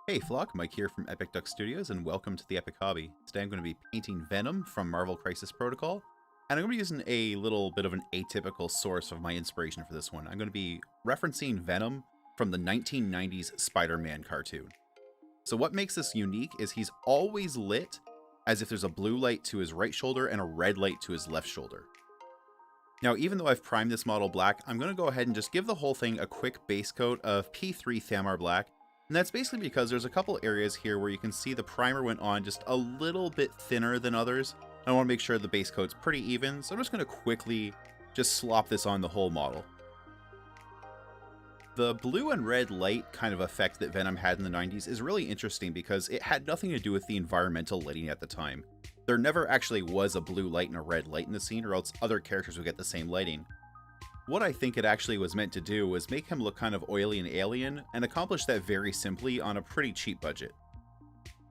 Hey Flock, Mike here from Epic Duck Studios, and welcome to the Epic Hobby. Today I'm going to be painting Venom from Marvel Crisis Protocol, and I'm going to be using a little bit of an atypical source of my inspiration for this one. I'm going to be referencing Venom from the 1990s Spider-Man cartoon. So what makes this unique is he's always lit as if there's a blue light to his right shoulder and a red light to his left shoulder. Now, even though I've primed this model black, I'm going to go ahead and just give the whole thing a quick base coat of P3 Thamar Black. And that's basically because there's a couple areas here where you can see the primer went on just a little bit thinner than others. I want to make sure the base coat's pretty even, so I'm just going to quickly just slop this on the whole model. The blue and red light kind of effect that Venom had in the 90s is really interesting because it had nothing to do with the environmental lighting at the time. There never actually was a blue light and a red light in the scene, or else other characters would get the same lighting. What I think it actually was meant to do was make him look kind of oily and alien, and accomplish that very simply on a pretty cheap budget.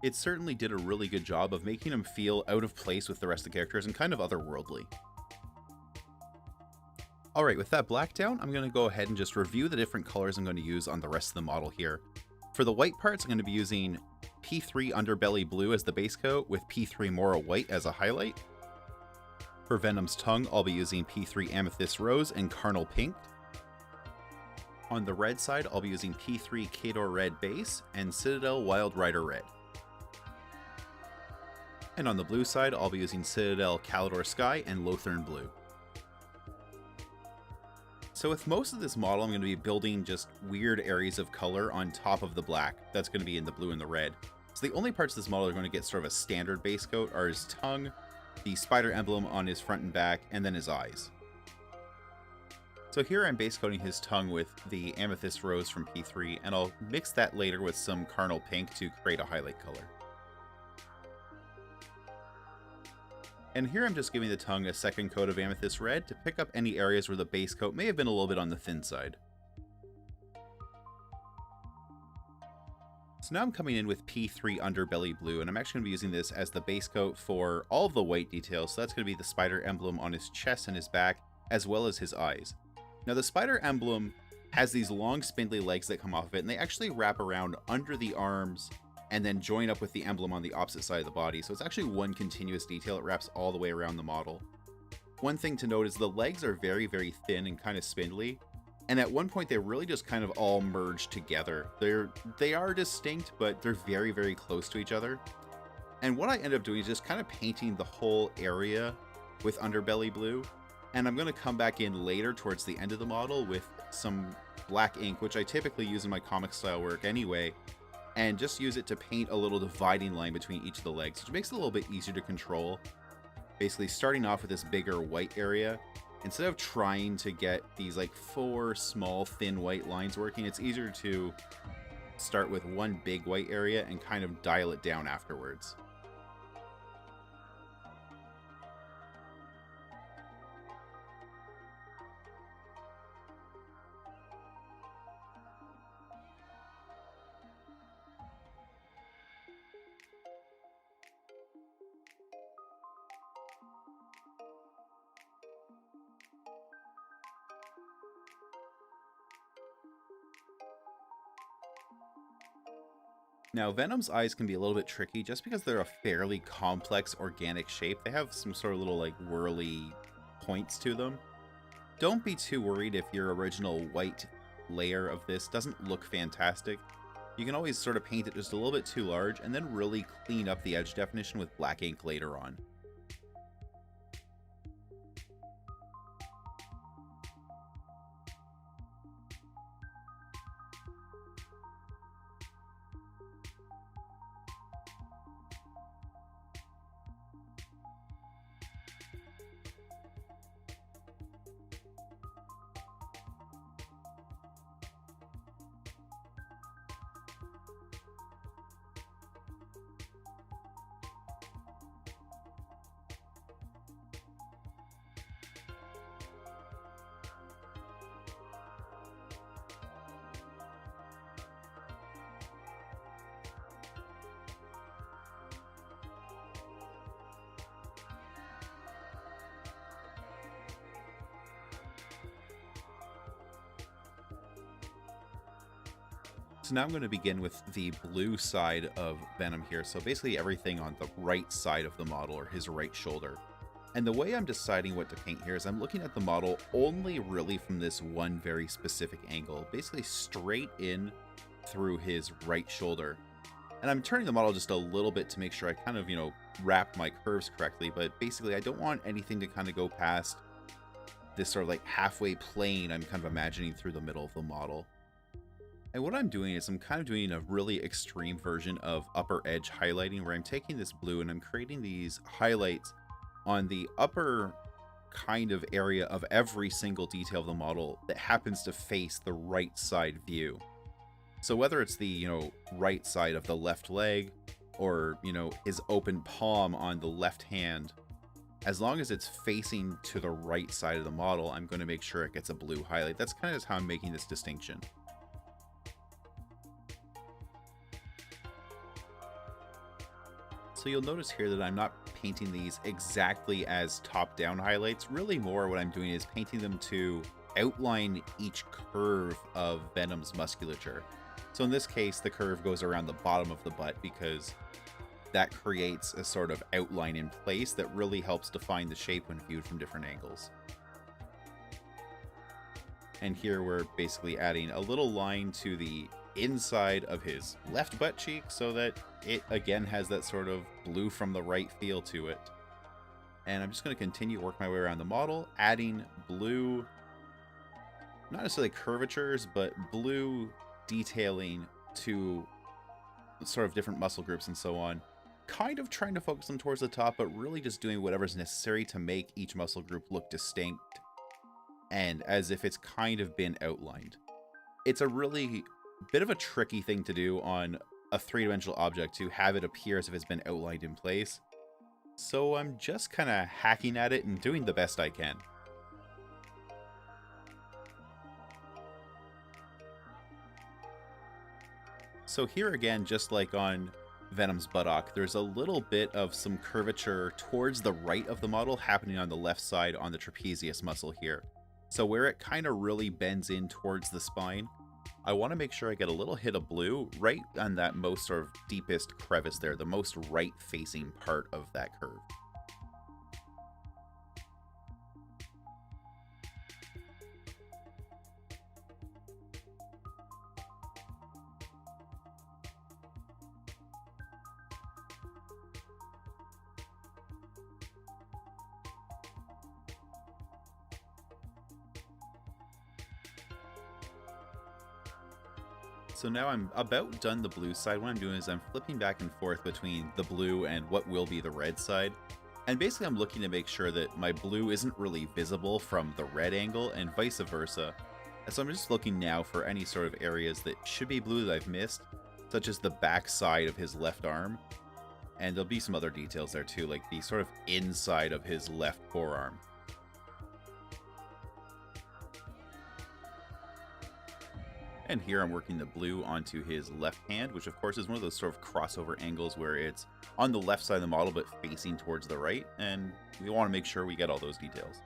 It certainly did a really good job of making him feel out of place with the rest of the characters and kind of otherworldly. Alright, with that black down, I'm going to go ahead and just review the different colors I'm going to use on the rest of the model here. For the white parts, I'm going to be using P3 Underbelly Blue as the base coat with P3 Mora White as a highlight. For Venom's tongue, I'll be using P3 Amethyst Rose and Carnal Pink. On the red side, I'll be using P3 Kador Red Base and Citadel Wild Rider Red. And on the blue side, I'll be using Citadel Calidor Sky and Lothern Blue. So with most of this model, I'm going to be building just weird areas of color on top of the black. That's going to be in the blue and the red. So the only parts of this model are going to get sort of a standard base coat are his tongue, the spider emblem on his front and back, and then his eyes. So here I'm base coating his tongue with the Amethyst Rose from P3, and I'll mix that later with some Carnal Pink to create a highlight color. And here I'm just giving the tongue a second coat of Amethyst Red to pick up any areas where the base coat may have been a little bit on the thin side. So now I'm coming in with P3 Underbelly Blue, and I'm actually going to be using this as the base coat for all of the white details. So that's going to be the spider emblem on his chest and his back, as well as his eyes. Now the spider emblem has these long spindly legs that come off of it, and they actually wrap around under the arms and then join up with the emblem on the opposite side of the body. So it's actually one continuous detail. It wraps all the way around the model. One thing to note is the legs are very, very thin and kind of spindly. And at one point, they really just kind of all merge together. They are distinct, but they're very, very close to each other. And what I end up doing is just kind of painting the whole area with Underbelly Blue. And I'm going to come back in later towards the end of the model with some black ink, which I typically use in my comic style work anyway, and just use it to paint a little dividing line between each of the legs, which makes it a little bit easier to control. Basically, starting off with this bigger white area, instead of trying to get these like 4 small thin white lines working, it's easier to start with one big white area and kind of dial it down afterwards. Now, Venom's eyes can be a little bit tricky just because they're a fairly complex organic shape. They have some sort of little like whirly points to them. Don't be too worried if your original white layer of this doesn't look fantastic. You can always sort of paint it just a little bit too large and then really clean up the edge definition with black ink later on. So now I'm going to begin with the blue side of Venom here. So basically everything on the right side of the model, or his right shoulder. And the way I'm deciding what to paint here is I'm looking at the model only really from this one very specific angle, basically straight in through his right shoulder. And I'm turning the model just a little bit to make sure I kind of, wrap my curves correctly, but basically I don't want anything to kind of go past this sort of like halfway plane I'm kind of imagining through the middle of the model. And what I'm doing is I'm kind of doing a really extreme version of upper edge highlighting, where I'm taking this blue and I'm creating these highlights on the upper kind of area of every single detail of the model that happens to face the right side view. So whether it's the, right side of the left leg, or, his open palm on the left hand, as long as it's facing to the right side of the model, I'm going to make sure it gets a blue highlight. That's kind of how I'm making this distinction. So you'll notice here that I'm not painting these exactly as top-down highlights. Really more what I'm doing is painting them to outline each curve of Venom's musculature. So in this case, the curve goes around the bottom of the butt because that creates a sort of outline in place that really helps define the shape when viewed from different angles. And here we're basically adding a little line to the inside of his left butt cheek so that it again has that sort of blue from the right feel to it. And I'm just going to continue to work my way around the model, adding blue, not necessarily curvatures, but blue detailing to sort of different muscle groups and so on. Kind of trying to focus them towards the top, but really just doing whatever's necessary to make each muscle group look distinct and as if it's kind of been outlined. It's a really bit of a tricky thing to do on a three-dimensional object, to have it appear as if it's been outlined in place. So I'm just kind of hacking at it and doing the best I can. So here again, just like on Venom's buttock, there's a little bit of some curvature towards the right of the model happening on the left side on the trapezius muscle here. So where it kind of really bends in towards the spine, I want to make sure I get a little hit of blue right on that most sort of deepest crevice there, the most right facing part of that curve. So now I'm about done the blue side. What I'm doing is I'm flipping back and forth between the blue and what will be the red side. And basically I'm looking to make sure that my blue isn't really visible from the red angle and vice versa. And so I'm just looking now for any sort of areas that should be blue that I've missed, such as the back side of his left arm. And there'll be some other details there too, like the sort of inside of his left forearm. And here I'm working the blue onto his left hand, which of course is one of those sort of crossover angles where it's on the left side of the model but facing towards the right, and we want to make sure we get all those details.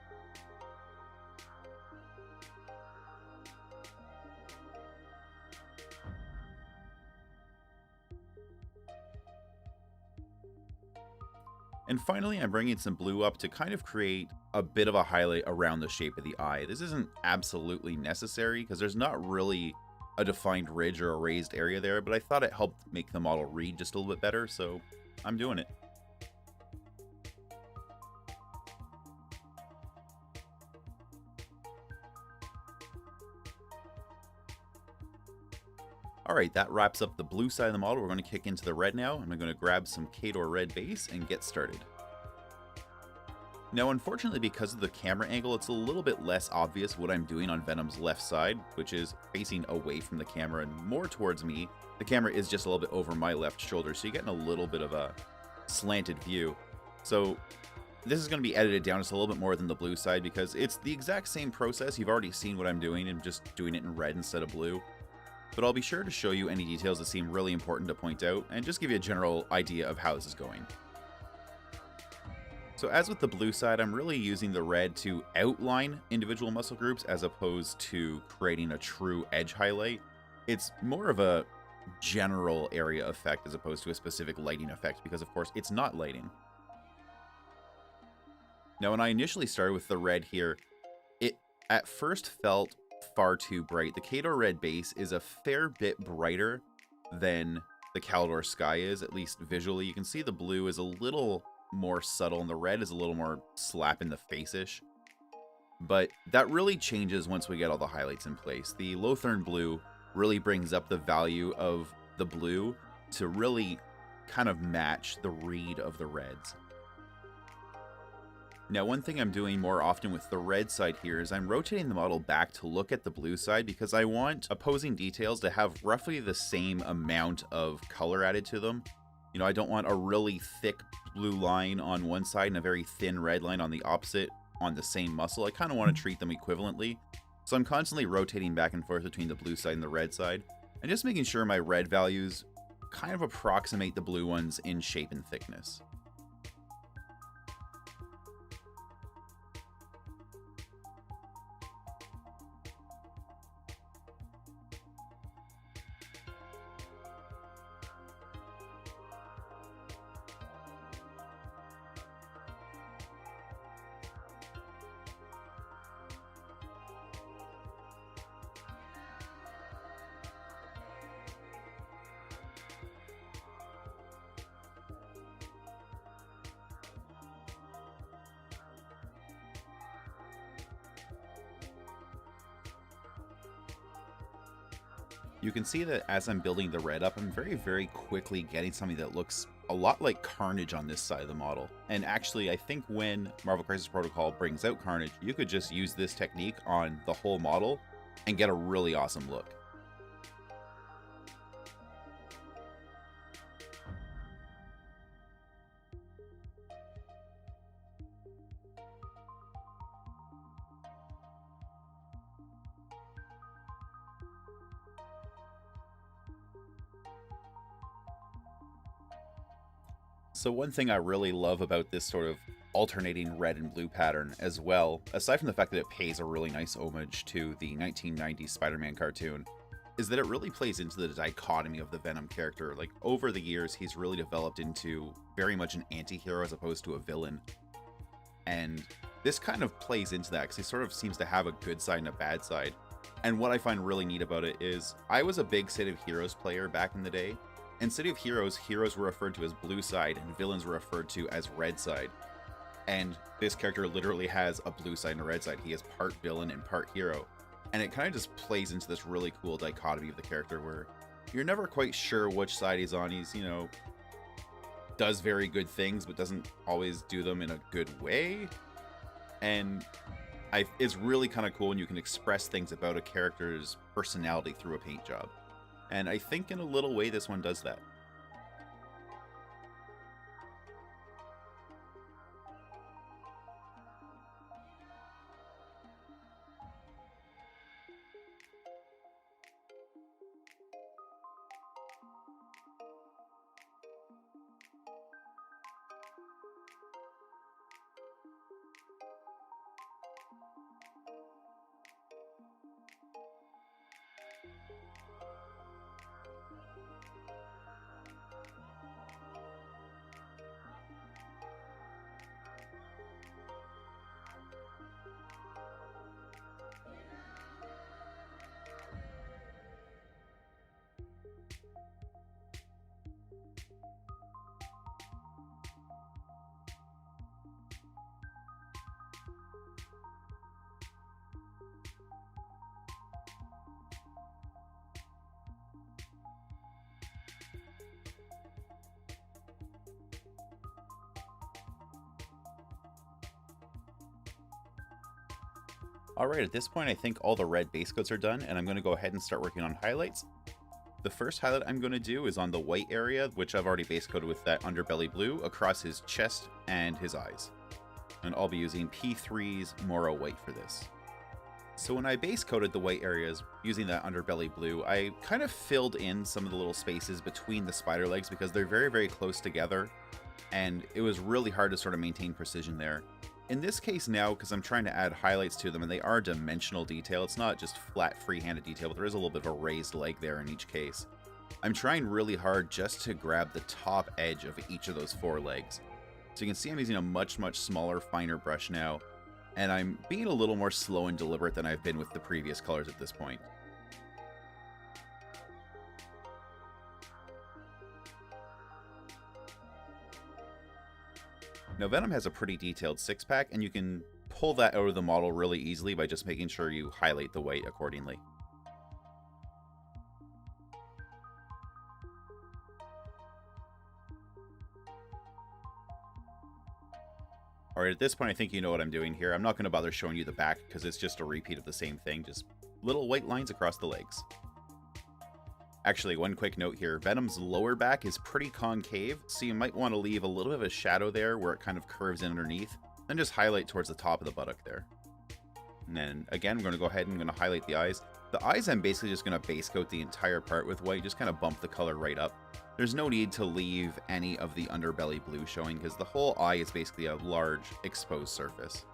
And finally, I'm bringing some blue up to kind of create a bit of a highlight around the shape of the eye. This isn't absolutely necessary because there's not really a defined ridge or a raised area there, but I thought it helped make the model read just a little bit better, so I'm doing it. Alright, that wraps up the blue side of the model. We're going to kick into the red now. I'm going to grab some Kador red base and get started. Now, unfortunately, because of the camera angle, it's a little bit less obvious what I'm doing on Venom's left side, which is facing away from the camera and more towards me. The camera is just a little bit over my left shoulder, so you're getting a little bit of a slanted view. So this is going to be edited down just a little bit more than the blue side because it's the exact same process. You've already seen what I'm doing and just doing it in red instead of blue. But I'll be sure to show you any details that seem really important to point out and just give you a general idea of how this is going. So as with the blue side, I'm really using the red to outline individual muscle groups as opposed to creating a true edge highlight. It's more of a general area effect as opposed to a specific lighting effect, because of course it's not lighting. Now, when I initially started with the red here, it at first felt far too bright. The Kato red base is a fair bit brighter than the Caldor sky is, at least visually. You can see the blue is a little more subtle and the red is a little more slap in the face-ish. But that really changes once we get all the highlights in place. The Lothern blue really brings up the value of the blue to really kind of match the read of the reds. Now, one thing I'm doing more often with the red side here is I'm rotating the model back to look at the blue side, because I want opposing details to have roughly the same amount of color added to them. You know, I don't want a really thick blue line on one side and a very thin red line on the opposite on the same muscle. I kind of want to treat them equivalently. So I'm constantly rotating back and forth between the blue side and the red side, and just making sure my red values kind of approximate the blue ones in shape and thickness. You can see that as I'm building the red up, I'm very quickly getting something that looks a lot like Carnage on this side of the model. And actually, I think when Marvel Crisis Protocol brings out Carnage, you could just use this technique on the whole model and get a really awesome look. So one thing I really love about this sort of alternating red and blue pattern as well, aside from the fact that it pays a really nice homage to the 1990s Spider-Man cartoon, is that it really plays into the dichotomy of the Venom character. Like, over the years, he's really developed into very much an anti-hero as opposed to a villain. And this kind of plays into that, because he sort of seems to have a good side and a bad side. And what I find really neat about it is, I was a big City of Heroes player back in the day. In City of Heroes, heroes were referred to as blue side and villains were referred to as red side. And this character literally has a blue side and a red side. He is part villain and part hero. And it kind of just plays into this really cool dichotomy of the character where you're never quite sure which side he's on. He's, you know, does very good things, but doesn't always do them in a good way. And it's really kind of cool when you can express things about a character's personality through a paint job. And I think in a little way this one does that. Alright, at this point I think all the red base coats are done, and I'm going to go ahead and start working on highlights. The first highlight I'm going to do is on the white area, which I've already base coated with that underbelly blue, across his chest and his eyes. And I'll be using P3's Moro white for this. So when I base coated the white areas using that underbelly blue, I kind of filled in some of the little spaces between the spider legs because they're very close together, and it was really hard to sort of maintain precision there. In this case now, because I'm trying to add highlights to them, and they are dimensional detail, it's not just flat free-handed detail, but there is a little bit of a raised leg there in each case. I'm trying really hard just to grab the top edge of each of those 4 legs. So you can see I'm using a much smaller, finer brush now, and I'm being a little more slow and deliberate than I've been with the previous colors at this point. Now Venom has a pretty detailed 6-pack, and you can pull that out of the model really easily by just making sure you highlight the white accordingly. Alright, at this point I think you know what I'm doing here. I'm not going to bother showing you the back because it's just a repeat of the same thing, just little white lines across the legs. Actually, one quick note here, Venom's lower back is pretty concave, so you might want to leave a little bit of a shadow there where it kind of curves in underneath, then just highlight towards the top of the buttock there. And then, again, I'm going to go ahead and I'm going to highlight the eyes. The eyes I'm basically just going to base coat the entire part with white, just kind of bump the color right up. There's no need to leave any of the underbelly blue showing because the whole eye is basically a large exposed surface.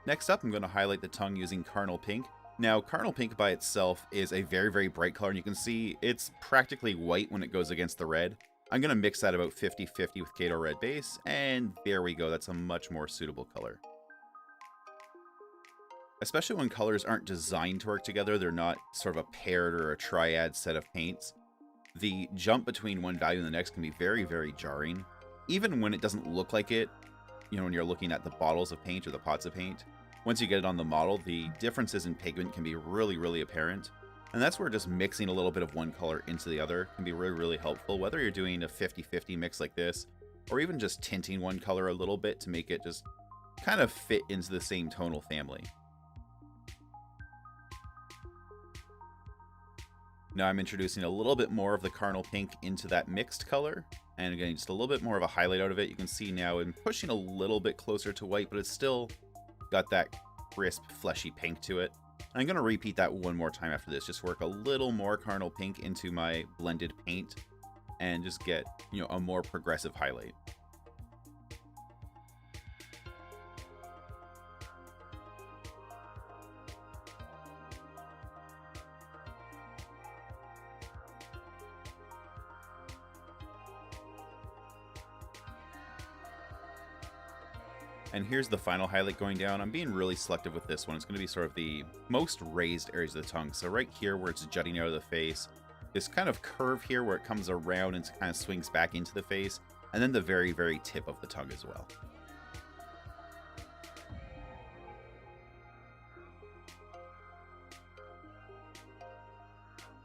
Next up, I'm going to highlight the tongue using Carnal Pink. Now, Carnal Pink by itself is a very bright color, and you can see it's practically white when it goes against the red. I'm going to mix that about 50-50 with Kato Red base, and there we go. That's a much more suitable color. Especially when colors aren't designed to work together, they're not sort of a paired or a triad set of paints. The jump between one value and the next can be very jarring. Even when it doesn't look like it, you know, when you're looking at the bottles of paint or the pots of paint, once you get it on the model, the differences in pigment can be really apparent. And that's where just mixing a little bit of one color into the other can be really helpful, whether you're doing a 50-50 mix like this, or even just tinting one color a little bit to make it just kind of fit into the same tonal family. Now I'm introducing a little bit more of the Carnal Pink into that mixed color, and again, just a little bit more of a highlight out of it. You can see now I'm pushing a little bit closer to white, but it's still got that crisp, fleshy pink to it. And I'm going to repeat that one more time after this, just work a little more Carnal Pink into my blended paint, and just get, you know, a more progressive highlight. And here's the final highlight going down. I'm being really selective with this one. It's going to be sort of the most raised areas of the tongue. So right here where it's jutting out of the face, this kind of curve here where it comes around and kind of swings back into the face, and then the very tip of the tongue as well.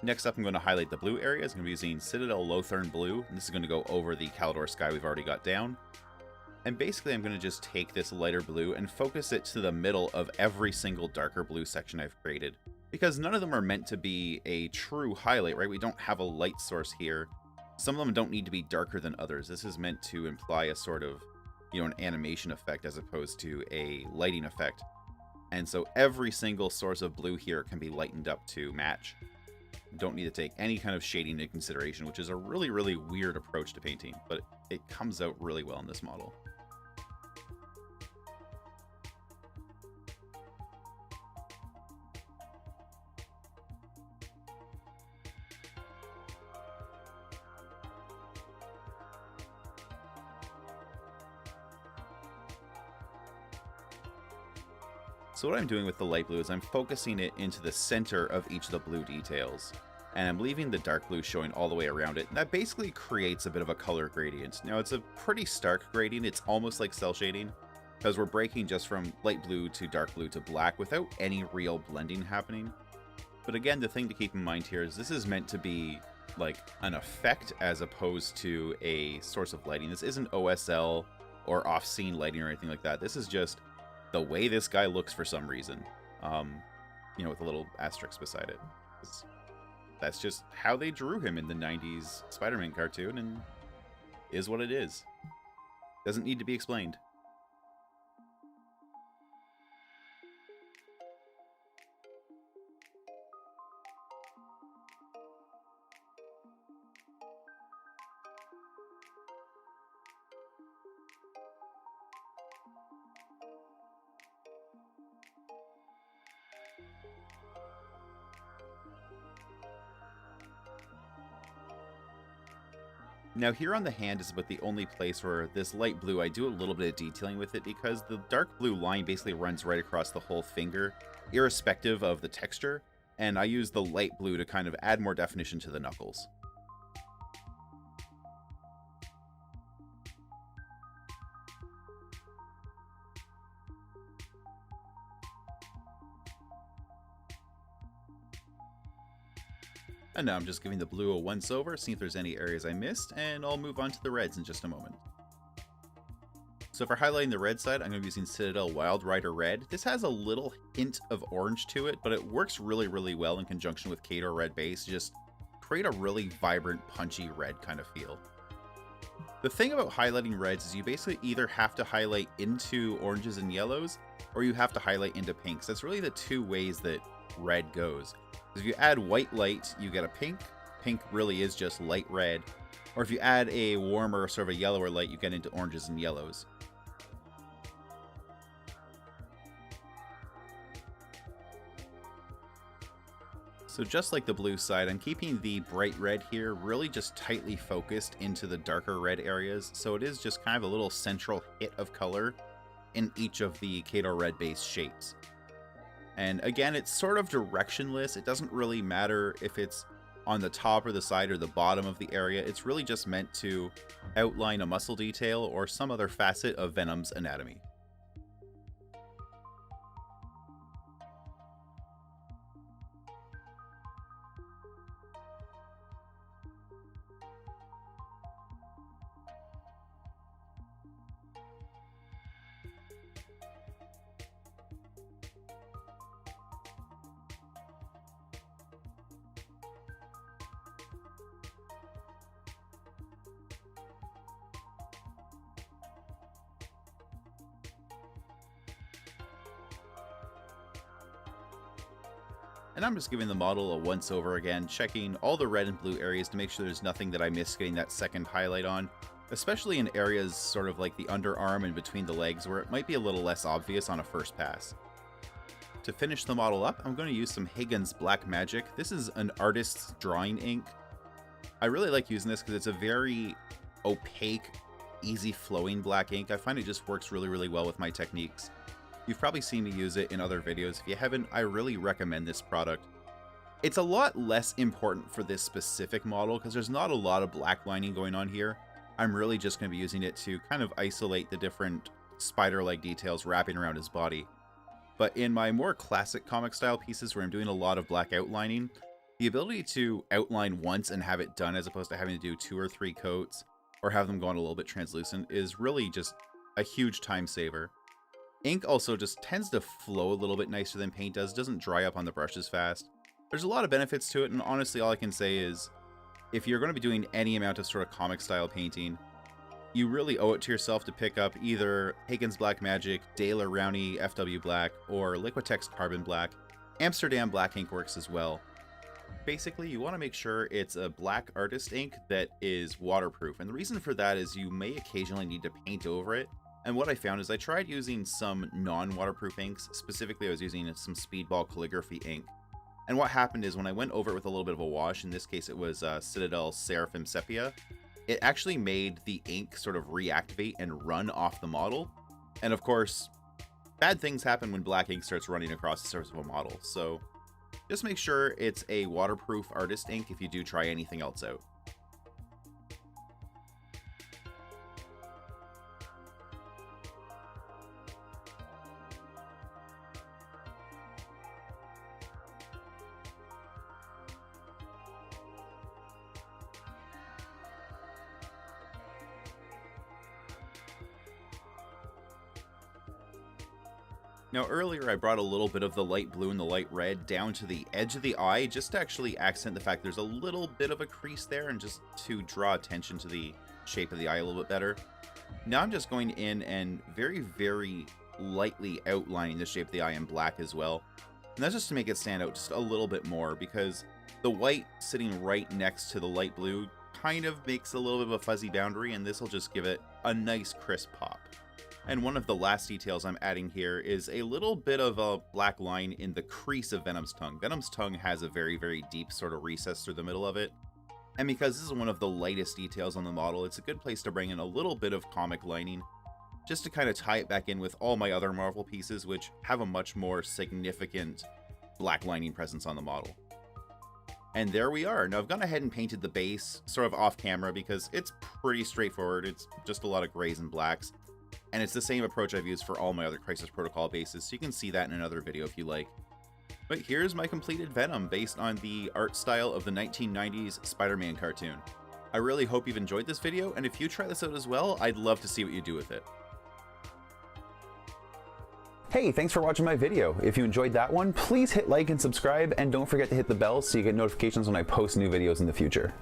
Next up, I'm going to highlight the blue areas. I'm going to be using Citadel Lothern Blue, and this is going to go over the Calidor sky we've already got down. And basically, I'm going to just take this lighter blue and focus it to the middle of every single darker blue section I've created. Because none of them are meant to be a true highlight, right? We don't have a light source here. Some of them don't need to be darker than others. This is meant to imply a sort of, you know, an animation effect as opposed to a lighting effect. And so every single source of blue here can be lightened up to match. Don't need to take any kind of shading into consideration, which is a really weird approach to painting, but it comes out really well in this model. So what I'm doing with the light blue is I'm focusing it into the center of each of the blue details, and I'm leaving the dark blue showing all the way around it. And that basically creates a bit of a color gradient. Now it's a pretty stark gradient. It's almost like cel shading, because we're breaking just from light blue to dark blue to black without any real blending happening. But again, the thing to keep in mind here is this is meant to be like an effect as opposed to a source of lighting. This isn't OSL or off-scene lighting or anything like that. This is just the way this guy looks for some reason, you know, with a little asterisk beside it. that's just how they drew him in the 90s Spider-Man cartoon, and is what it is. Doesn't need to be explained. Now here on the hand is about the only place where this light blue, I do a little bit of detailing with it because the dark blue line basically runs right across the whole finger, irrespective of the texture, and I use the light blue to kind of add more definition to the knuckles. And now I'm just giving the blue a once over, see if there's any areas I missed, and I'll move on to the reds in just a moment. So for highlighting the red side, I'm going to be using Citadel Wild Rider Red. This has a little hint of orange to it, but it works really, really well in conjunction with Kato Red base. Just create a really vibrant, punchy red kind of feel. The thing about highlighting reds is you basically either have to highlight into oranges and yellows, or you have to highlight into pinks. That's really the two ways that red goes. If you add white light, you get a pink. Pink really is just light red. Or if you add a warmer, sort of a yellower light, you get into oranges and yellows. So just like the blue side, I'm keeping the bright red here really just tightly focused into the darker red areas. So it is just kind of a little central hit of color in each of the Kato Red base shapes. And again, it's sort of directionless. It doesn't really matter if it's on the top or the side or the bottom of the area. It's really just meant to outline a muscle detail or some other facet of Venom's anatomy. And I'm just giving the model a once over again, checking all the red and blue areas to make sure there's nothing that I missed getting that second highlight on, especially in areas sort of like the underarm and between the legs where it might be a little less obvious on a first pass. To finish the model up, I'm going to use some Higgins Black Magic. This is an artist's drawing ink. I really like using this because it's a very opaque, easy flowing black ink. I find it just works really, really well with my techniques. You've probably seen me use it in other videos. If you haven't, I really recommend this product. It's a lot less important for this specific model because there's not a lot of black lining going on here. I'm really just going to be using it to kind of isolate the different spider-like details wrapping around his body. But in my more classic comic style pieces where I'm doing a lot of black outlining, the ability to outline once and have it done as opposed to having to do 2 or 3 coats or have them go on a little bit translucent is really just a huge time saver. Ink also just tends to flow a little bit nicer than paint does, doesn't dry up on the brush as fast. There's a lot of benefits to it, and honestly all I can say is, if you're going to be doing any amount of sort of comic style painting, you really owe it to yourself to pick up either Higgins Black Magic, Dale or Rowney FW Black, or Liquitex Carbon Black. Amsterdam Black ink works as well. Basically, you want to make sure it's a black artist ink that is waterproof, and the reason for that is you may occasionally need to paint over it. And what I found is I tried using some non-waterproof inks. Specifically, I was using some Speedball calligraphy ink. And what happened is when I went over it with a little bit of a wash, in this case it was Citadel Seraphim Sepia, it actually made the ink sort of reactivate and run off the model. And of course, bad things happen when black ink starts running across the surface of a model. So just make sure it's a waterproof artist ink if you do try anything else out. Now earlier I brought a little bit of the light blue and the light red down to the edge of the eye just to actually accent the fact there's a little bit of a crease there and just to draw attention to the shape of the eye a little bit better. Now I'm just going in and very lightly outlining the shape of the eye in black as well. And that's just to make it stand out just a little bit more, because the white sitting right next to the light blue kind of makes a little bit of a fuzzy boundary, and this will just give it a nice crisp pop. And one of the last details I'm adding here is a little bit of a black line in the crease of Venom's tongue. Venom's tongue has a very deep sort of recess through the middle of it. And because this is one of the lightest details on the model, it's a good place to bring in a little bit of comic lining, just to kind of tie it back in with all my other Marvel pieces, which have a much more significant black lining presence on the model. And there we are. Now I've gone ahead and painted the base sort of off camera because it's pretty straightforward. It's just a lot of grays and blacks. And it's the same approach I've used for all my other Crisis Protocol bases, so you can see that in another video if you like. But here's my completed Venom based on the art style of the 1990s Spider-Man cartoon. I really hope you've enjoyed this video, and if you try this out as well, I'd love to see what you do with it. Hey, thanks for watching my video. If you enjoyed that one, please hit like and subscribe, and don't forget to hit the bell so you get notifications when I post new videos in the future.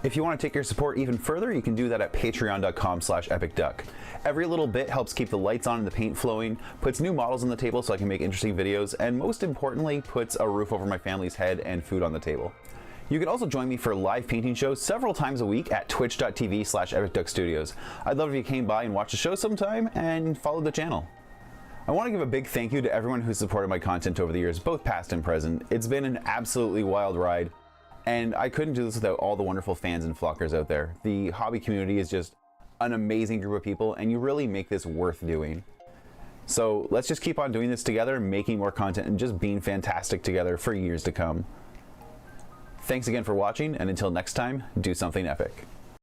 If you want to take your support even further, you can do that at patreon.com/epicduck. Every little bit helps keep the lights on and the paint flowing, puts new models on the table so I can make interesting videos, and most importantly, puts a roof over my family's head and food on the table. You can also join me for live painting shows several times a week at twitch.tv/epicduckstudios. I'd love if you came by and watched the show sometime and followed the channel. I want to give a big thank you to everyone who's supported my content over the years, both past and present. It's been an absolutely wild ride, and I couldn't do this without all the wonderful fans and flockers out there. The hobby community is just an amazing group of people, and you really make this worth doing. So let's just keep on doing this together, making more content, and just being fantastic together for years to come. Thanks again for watching, and until next time, do something epic.